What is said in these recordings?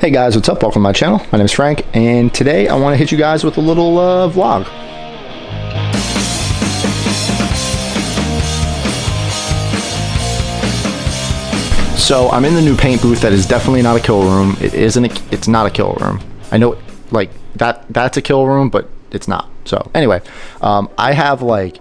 Hey guys, what's up? Welcome to my channel. My name is Frank, and today I want to hit you guys with a little vlog. So I'm in the new paint booth that is definitely not a kill room. It's not a kill room. I know, like, that's a kill room, but it's not. So anyway, I have like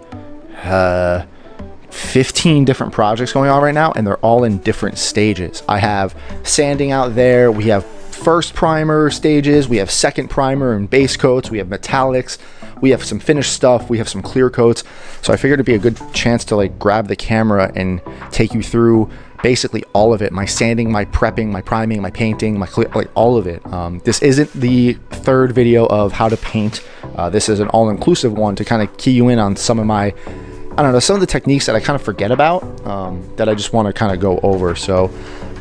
15 different projects going on right now, and they're all in different stages. I have sanding out there. We have first primer stages. We have second primer and base coats. We have metallics. We have some finished stuff. We have some clear coats. So I figured it'd be a good chance to like grab the camera and take you through basically all of it. My sanding, my prepping, my priming, my painting, my clear, like all of it. This isn't the third video of how to paint. This is an all-inclusive one to kind of key you in on some of my, I don't know, some of the techniques that I kind of forget about, that I just want to kind of go over. So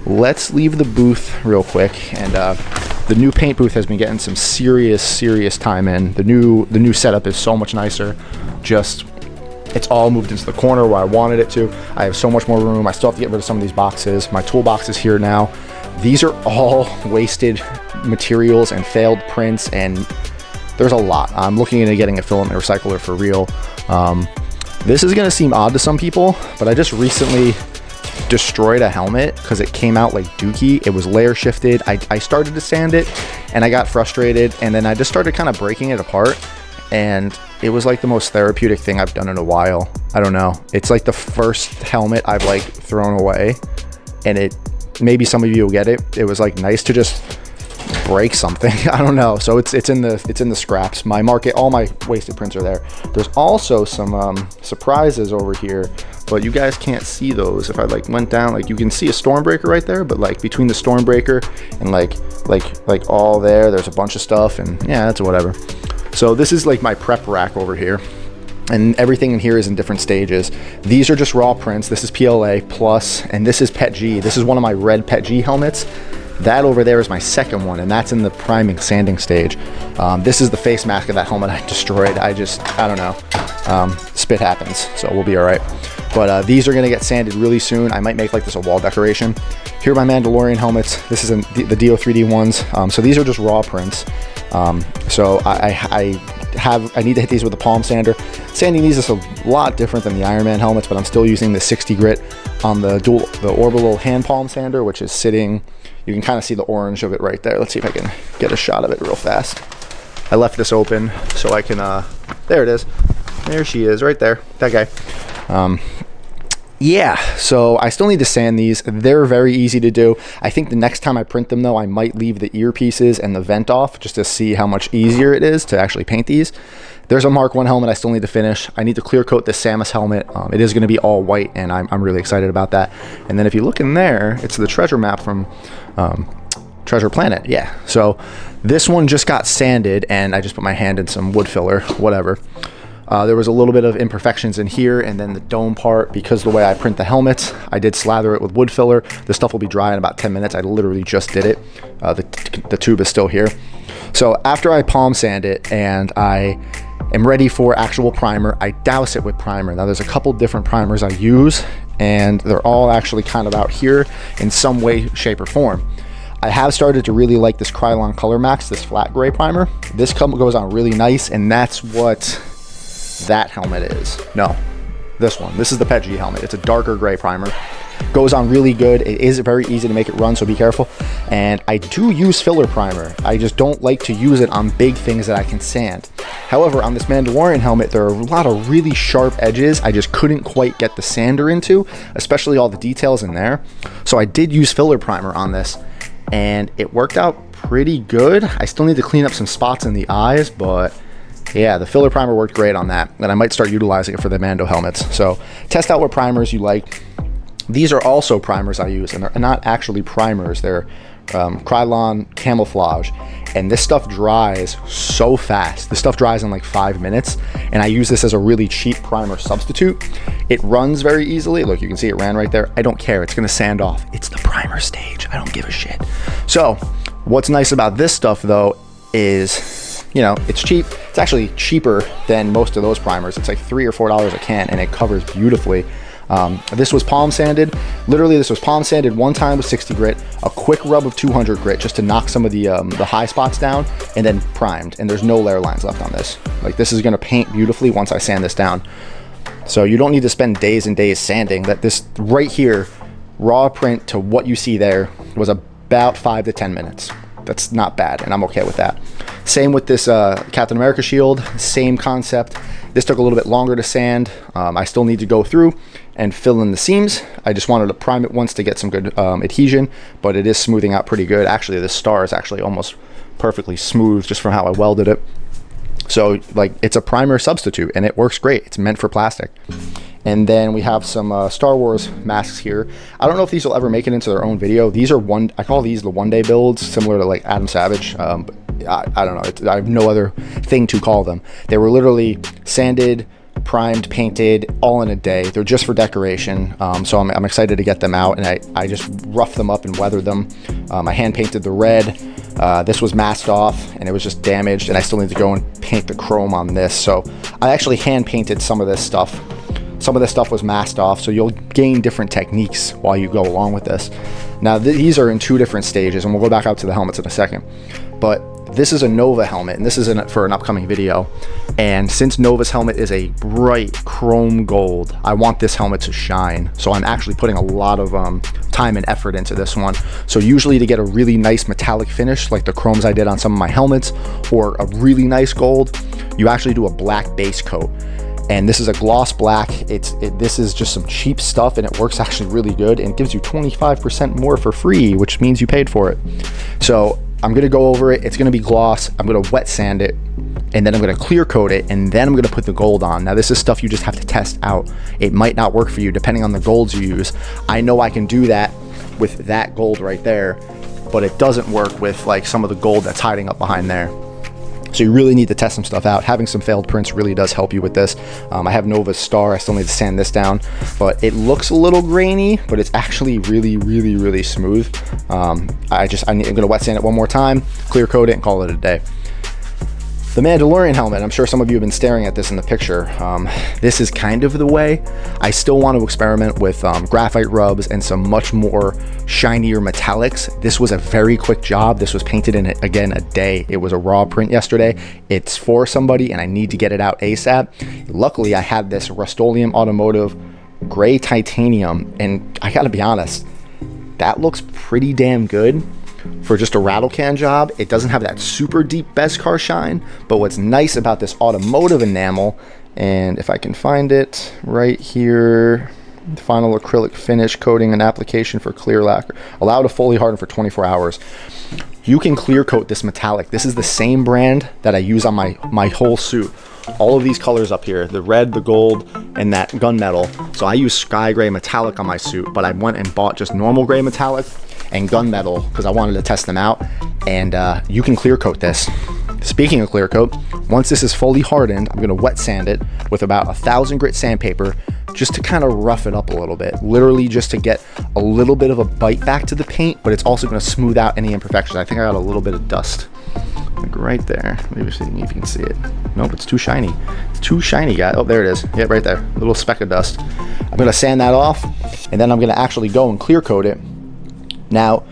let's leave the booth real quick. And the new paint booth has been getting some serious time in. The new setup is so much nicer. Just, it's all moved into the corner where I wanted it to. I have so much more room. I still have to get rid of some of these boxes. My toolbox is here now. These are all wasted materials and failed prints, and there's a lot. I'm looking into getting a filament recycler for real. This is gonna seem odd to some people, but I just recently destroyed a helmet because it came out like dookie. It was layer shifted. I started to sand it and I got frustrated, and then I just started kind of breaking it apart, and it was like the most therapeutic thing I've done in a while. I don't know. It's like the first helmet I've like thrown away, and it, maybe some of you will get it. It was like nice to just break something. I don't know. So it's in the scraps. My market, all my wasted prints are there. There's also some surprises over here, but you guys can't see those. If I like went down, like you can see a Stormbreaker right there, but like between the Stormbreaker and like all there's a bunch of stuff, and yeah, that's whatever. So this is like my prep rack over here, and everything in here is in different stages. These are just raw prints. This is PLA plus, and this is PET G. This is one of my red PET G helmets. That over there is my second one, and that's in the priming sanding stage. This is the face mask of that helmet I destroyed. I don't know. Spit happens, so we'll be all right. But these are gonna get sanded really soon. I might make like this a wall decoration. Here are my Mandalorian helmets. This is the DO3D ones. So these are just raw prints. So I need to hit these with a palm sander. Sanding these is a lot different than the Iron Man helmets, but I'm still using the 60 grit on the orbital hand palm sander, which is sitting, you can kind of see the orange of it right there. Let's see if I can get a shot of it real fast. I left this open so I can, there it is. There she is right there, that guy. Yeah, so I still need to sand these. They're very easy to do. I think the next time I print them though, I might leave the earpieces and the vent off just to see how much easier it is to actually paint these. There's a Mark 1 helmet I still need to finish. I need to clear coat this Samus helmet. It is gonna be all white, and I'm really excited about that. And then if you look in there, it's the treasure map from Treasure Planet, yeah. So this one just got sanded, and I just put my hand in some wood filler, whatever. There was a little bit of imperfections in here, and then the dome part, because the way I print the helmets, I did slather it with wood filler. The stuff will be dry in about 10 minutes. I literally just did it. The tube is still here. So after I palm sand it and I am ready for actual primer, I douse it with primer. Now there's a couple different primers I use, and they're all actually kind of out here in some way, shape, or form. I have started to really like this Krylon Color Max, this flat gray primer. This goes on really nice, and that's what that helmet is. No, this one. This is the PET G helmet. It's a darker gray primer. Goes on really good. It is very easy to make it run, so be careful. And I do use filler primer. I just don't like to use it on big things that I can sand. However, on this Mandalorian helmet, there are a lot of really sharp edges I just couldn't quite get the sander into, especially all the details in there. So I did use filler primer on this, and it worked out pretty good. I still need to clean up some spots in the eyes, but yeah, the filler primer worked great on that, and I might start utilizing it for the Mando helmets. So test out what primers you like. These are also primers I use, and they're not actually primers. They're Krylon camouflage, and this stuff dries so fast. This stuff dries in like 5 minutes, and I use this as a really cheap primer substitute. It runs very easily. Look, you can see it ran right there. I don't care. It's gonna sand off. It's the primer stage. I don't give a shit. So what's nice about this stuff though is, you know, it's cheap. It's actually cheaper than most of those primers. It's like $3 or $4 a can, and it covers beautifully. This was palm sanded. Literally, this was palm sanded one time with 60 grit, a quick rub of 200 grit just to knock some of the high spots down, and then primed. And there's no layer lines left on this. Like, this is gonna paint beautifully once I sand this down. So you don't need to spend days and days sanding. That this right here, raw print to what you see there, was about 5 to 10 minutes. That's not bad, and I'm okay with that. Same with this Captain America shield, same concept. This took a little bit longer to sand. I still need to go through and fill in the seams. I just wanted to prime it once to get some good adhesion, but it is smoothing out pretty good. Actually, this star is actually almost perfectly smooth just from how I welded it. So like, it's a primer substitute and it works great. It's meant for plastic. And then we have some Star Wars masks here. I don't know if these will ever make it into their own video. These are I call these the one-day builds, similar to like Adam Savage. But I don't know. I have no other thing to call them. They were literally sanded, primed, painted, all in a day. They're just for decoration. So I'm excited to get them out, and I just roughed them up and weathered them. I hand painted the red. This was masked off and it was just damaged, and I still need to go and paint the chrome on this. So I actually hand painted some of this stuff. Some of this stuff was masked off, so you'll gain different techniques while you go along with this. Now these are in 2 different stages, and we'll go back out to the helmets in a second. But this is a Nova helmet, and this is for an upcoming video. And since Nova's helmet is a bright chrome gold, I want this helmet to shine. So I'm actually putting a lot of time and effort into this one. So usually to get a really nice metallic finish, like the chromes I did on some of my helmets, or a really nice gold, you actually do a black base coat. And this is a gloss black. This is just some cheap stuff, and it works actually really good, and it gives you 25% more for free, which means you paid for it. So I'm gonna go over it. It's gonna be gloss. I'm gonna wet sand it, and then I'm gonna clear coat it, and then I'm gonna put the gold on. Now this is stuff you just have to test out. It might not work for you depending on the golds you use. I know I can do that with that gold right there, but it doesn't work with like some of the gold that's hiding up behind there. So you really need to test some stuff out. Having some failed prints really does help you with this. I have Nova's star. I still need to sand this down, but it looks a little grainy, but it's actually really, really, really smooth. I'm gonna wet sand it one more time, clear coat it, and call it a day. The Mandalorian helmet, I'm sure some of you have been staring at this in the picture. This is kind of the way. I still want to experiment with graphite rubs and some much more shinier metallics. This was a very quick job. This was painted in, again, a day. It was a raw print yesterday. It's for somebody and I need to get it out ASAP. Luckily, I had this Rust-Oleum Automotive gray titanium, and I gotta be honest, that looks pretty damn good. For just a rattle can job. It doesn't have that super deep Beskar shine, but what's nice about this automotive enamel, and if I can find it right here, final acrylic finish coating and application for clear lacquer, allowed to fully harden for 24 hours. You can clear coat this metallic. This is the same brand that I use on my whole suit. All of these colors up here, the red, the gold, and that gunmetal. So I use sky gray metallic on my suit, but I went and bought just normal gray metallic and gunmetal because I wanted to test them out. And you can clear coat this. Speaking of clear coat, once this is fully hardened, I'm gonna wet sand it with about 1,000 grit sandpaper just to kind of rough it up a little bit, literally just to get a little bit of a bite back to the paint, but it's also gonna smooth out any imperfections. I think I got a little bit of dust like right there. Maybe see if you can see it. Nope, it's too shiny. It's too shiny, guys. Oh, there it is. Yeah, right there. A little speck of dust. I'm gonna sand that off, and then I'm gonna actually go and clear coat it. Now,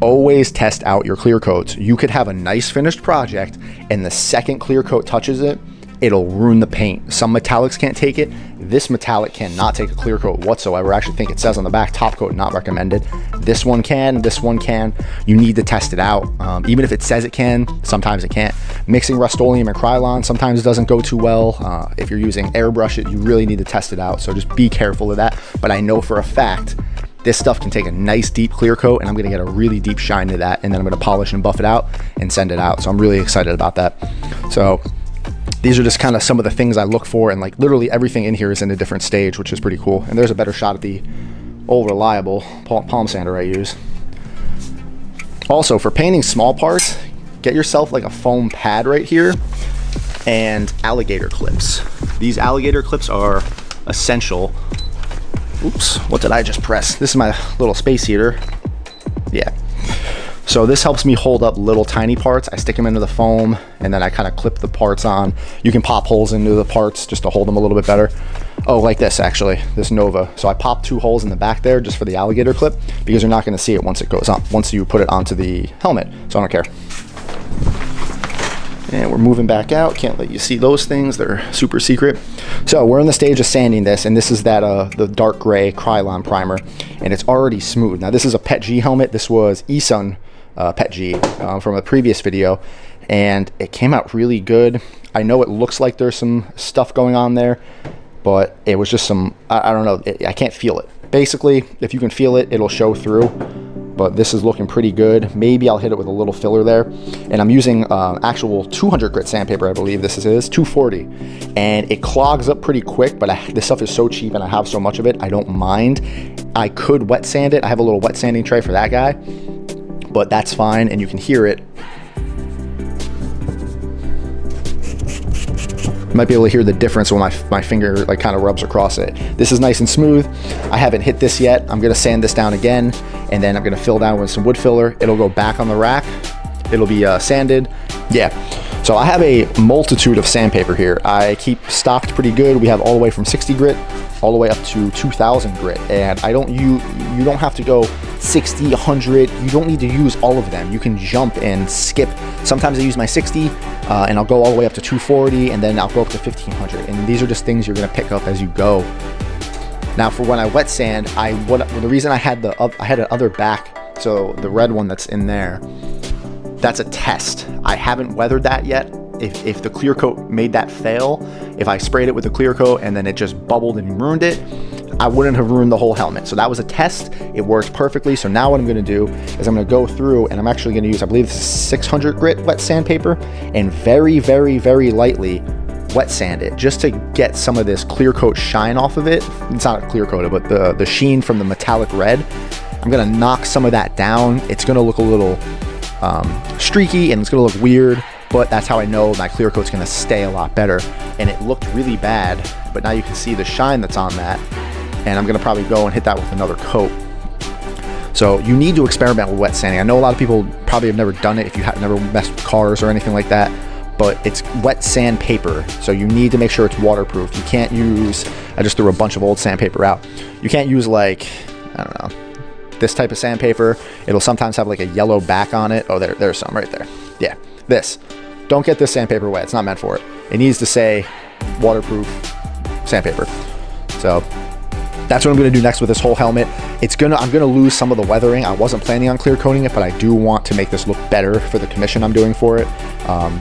always test out your clear coats. You could have a nice finished project, and the second clear coat touches it, it'll ruin the paint. Some metallics can't take it. This metallic cannot take a clear coat whatsoever. I actually think it says on the back, top coat not recommended. This one can, this one can. You need to test it out. Even if it says it can, sometimes it can't. Mixing Rust-Oleum and Krylon sometimes doesn't go too well. If you're using airbrush it, you really need to test it out. So just be careful of that. But I know for a fact, this stuff can take a nice deep clear coat, and I'm gonna get a really deep shine to that, and then I'm gonna polish and buff it out and send it out. So I'm really excited about that. So these are just kind of some of the things I look for, and like literally everything in here is in a different stage, which is pretty cool. And there's a better shot at the old reliable palm sander I use. Also, for painting small parts, get yourself like a foam pad right here and alligator clips. These alligator clips are essential. Oops, what did I just press? This is my little space heater. Yeah. So this helps me hold up little tiny parts. I stick them into the foam, and then I kind of clip the parts on. You can pop holes into the parts just to hold them a little bit better. Oh, like this actually, this Nova. So I popped 2 holes in the back there just for the alligator clip, because you're not gonna see it once it goes on, once you put it onto the helmet. So I don't care. And we're moving back out. Can't let you see those things. They're super secret. So we're in the stage of sanding this, and this is that the dark gray Krylon primer, and it's already smooth. Now this is a Pet G helmet. This was Esun Pet G from a previous video, and it came out really good. I know it looks like there's some stuff going on there, but it was just some, I don't know, I can't feel it. Basically, if you can feel it, it'll show through, but this is looking pretty good. Maybe I'll hit it with a little filler there. And I'm using actual 200 grit sandpaper, I believe this is 240. And it clogs up pretty quick, but this stuff is so cheap and I have so much of it, I don't mind. I could wet sand it. I have a little wet sanding tray for that guy, but that's fine, and you can hear it. You might be able to hear the difference when my finger like kind of rubs across it. This is nice and smooth. I haven't hit this yet. I'm gonna sand this down again, and then I'm gonna fill down with some wood filler. It'll go back on the rack. It'll be sanded. Yeah. So I have a multitude of sandpaper here. I keep stocked pretty good. We have all the way from 60 grit all the way up to 2000 grit, and you don't have to go 60, 100. You don't need to use all of them. You can jump and skip. Sometimes I use my 60 and I'll go all the way up to 240, and then I'll go up to 1500, and these are just things you're gonna pick up as you go. Now for when I wet sand, the reason I had an other back, so the red one that's in there, that's a test. I haven't weathered that yet. If the clear coat made that fail, if I sprayed it with a clear coat and then it just bubbled and ruined it, I wouldn't have ruined the whole helmet. So that was a test. It worked perfectly. So now what I'm gonna do is I'm gonna go through, and I'm actually gonna use, I believe this is 600 grit wet sandpaper, and very, very, very lightly wet sand it just to get some of this clear coat shine off of it. It's not clear coated, but the sheen from the metallic red. I'm gonna knock some of that down. It's gonna look a little streaky and it's gonna look weird, but that's how I know my clear coat's gonna stay a lot better. And it looked really bad, but now you can see the shine that's on that, and I'm gonna probably go and hit that with another coat. So you need to experiment with wet sanding. I know a lot of people probably have never done it if you have never messed with cars or anything like that, but it's wet sandpaper, so you need to make sure it's waterproof. You can't use, I just threw a bunch of old sandpaper out. You can't use like, I don't know, this type of sandpaper. It'll sometimes have like a yellow back on it. Oh, there's some right there. Yeah, this. Don't get this sandpaper wet. It's not meant for it. It needs to say waterproof sandpaper. So that's what I'm gonna do next with this whole helmet. I'm gonna lose some of the weathering. I wasn't planning on clear coating it, but I do want to make this look better for the commission I'm doing for it.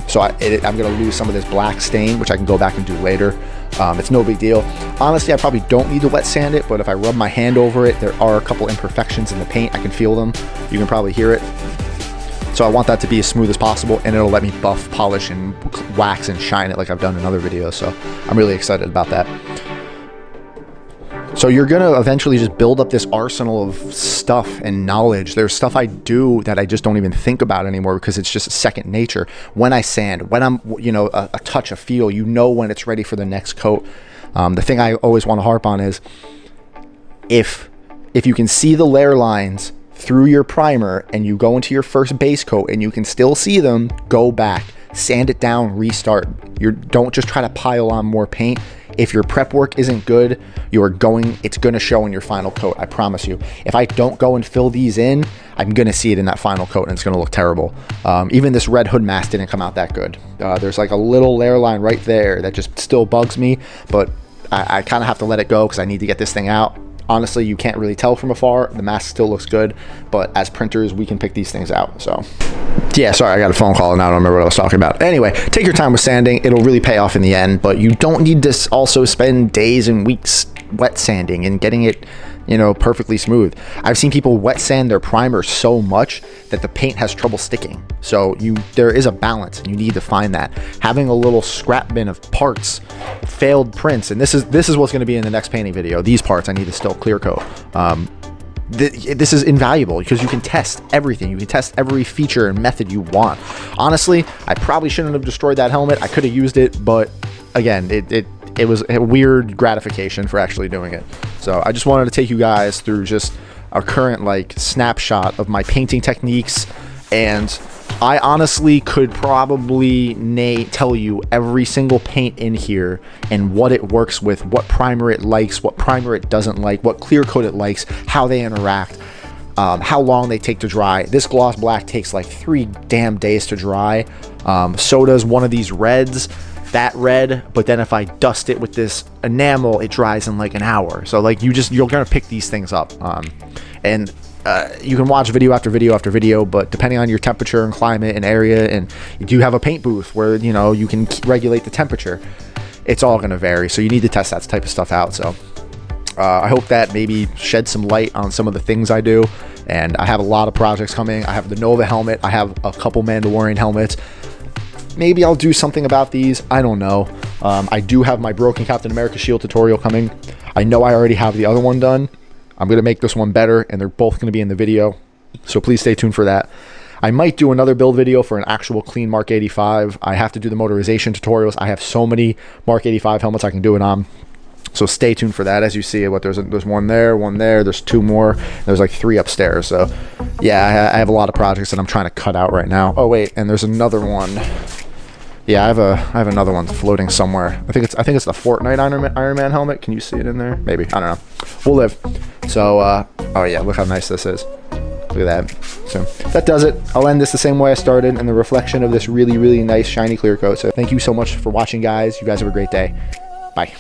So I'm gonna lose some of this black stain, which I can go back and do later. It's no big deal. Honestly, I probably don't need to wet sand it, but if I rub my hand over it, there are a couple imperfections in the paint. I can feel them. You can probably hear it. So I want that to be as smooth as possible, and it'll let me buff, polish, and wax and shine it like I've done in other videos. So I'm really excited about that. So you're gonna eventually just build up this arsenal of stuff and knowledge. There's stuff I do that I just don't even think about anymore because it's just second nature. When I sand, when I'm, a touch, a feel, when it's ready for the next coat. The thing I always want to harp on is if you can see the layer lines through your primer and you go into your first base coat and you can still see them, go back, sand it down, restart. Don't just try to pile on more paint. If your prep work isn't good, it's gonna show in your final coat, I promise you. If I don't go and fill these in, I'm gonna see it in that final coat and it's gonna look terrible. Even this red hood mask didn't come out that good. There's like a little layer line right there that just still bugs me, but I kind of have to let it go because I need to get this thing out. Honestly, you can't really tell from afar. The mask still looks good, but as printers, we can pick these things out. So yeah, sorry, I got a phone call and I don't remember what I was talking about. Anyway, take your time with sanding. It'll really pay off in the end, but you don't need to also spend days and weeks wet sanding and getting it, perfectly smooth. I've seen people wet sand their primer so much that the paint has trouble sticking. So there is a balance and you need to find that. Having a little scrap bin of parts, failed prints, and this is what's going to be in the next painting video. These parts I need to still clear coat. This is invaluable because you can test everything. You can test every feature and method you want. Honestly, I probably shouldn't have destroyed that helmet. I could have used it, but again, it was a weird gratification for actually doing it. So I just wanted to take you guys through just a current snapshot of my painting techniques, and I honestly could probably tell you every single paint in here and what it works with, what primer it likes, what primer it doesn't like, what clear coat it likes, how they interact, how long they take to dry. This gloss black takes like 3 damn days to dry. So does one of these reds, that red, but then if I dust it with this enamel, it dries in like an hour. So like you're gonna pick these things up. And you can watch video after video after video, but depending on your temperature and climate and area, and you do have a paint booth where, you know, you can regulate the temperature, it's all gonna vary. So you need to test that type of stuff out. So I hope that maybe shed some light on some of the things I do. And I have a lot of projects coming. I have the Nova helmet. I have a couple Mandalorian helmets. Maybe I'll do something about these. I don't know. I do have my broken Captain America shield tutorial coming. I know I already have the other one done. I'm going to make this one better, and they're both going to be in the video. So please stay tuned for that. I might do another build video for an actual clean Mark 85. I have to do the motorization tutorials. I have so many Mark 85 helmets I can do it on. So stay tuned for that. As you see, there's one there, there's 2 more, there's like 3 upstairs. So yeah, I have a lot of projects that I'm trying to cut out right now. Oh wait, and there's another one. Yeah, I have another one floating somewhere. I think it's the Fortnite Iron Man helmet. Can you see it in there? Maybe, I don't know. We'll live. So oh yeah, look how nice this is. Look at that. So that does it. I'll end this the same way I started, in the reflection of this really, really nice shiny clear coat. So thank you so much for watching, guys. You guys have a great day. Bye.